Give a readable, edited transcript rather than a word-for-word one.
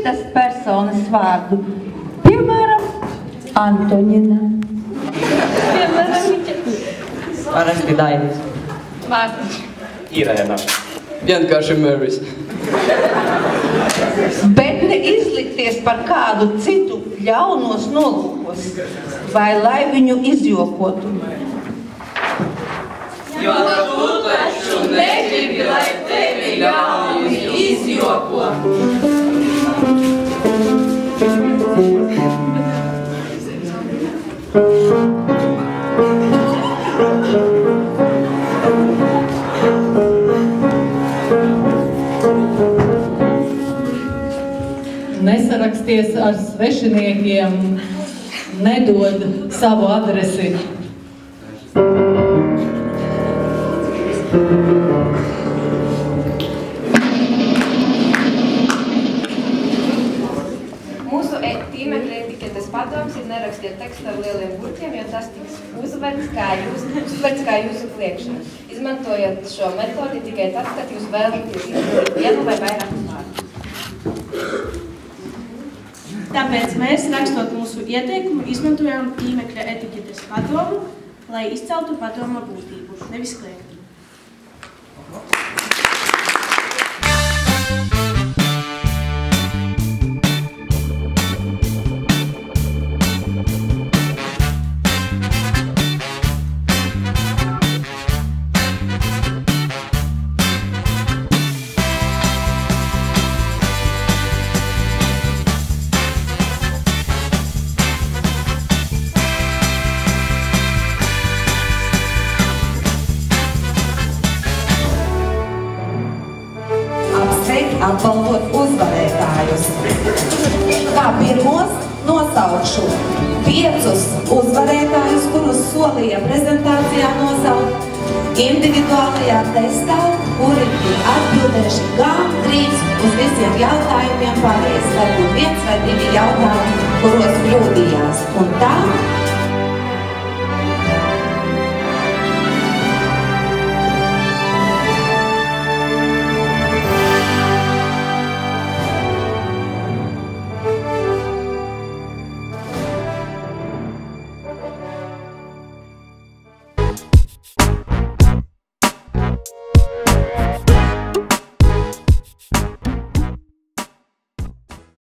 citas personas vārdu. Piemēram, Antoņina. Parasti Dainis. Mārtiņš. Irēna. Vienkārši Mēris. Bet ne izlikties par kādu citu ļaunos nolūkos, vai lai viņu izjokotu. Jo tu taču negribi, lai tevi ļauni izjokotu. Nesaraksties ar svešiniekiem, nedod savu adresi. Mūsu tīmekļa etiketes padoms ir nerakstiet tekstu ar lieliem burtiem, jo tas tiks uztverts kā jūsu kliekšana. Izmantojot šo metodi tikai tad, kad jūs vēlaties izdarīt vienu vai vairākus vārdus. Tāpēc mēs, rakstot mūsu ieteikumu, izmantojām tīmekļa etiketes padomu, lai izceltu padoma būtību, nevis kliektu. Apbalvot uzvarētājus. Kā pirmos nosaukšu 5 uzvarētājus, kurus solīja prezentācijā nosaukt individuālajā testā, kuri ir atbildējuši gandrīz uz visiem jautājumiem pareizi. Varbūt 1 vai 2 jautājumi, kuros kļūdījās. Un tā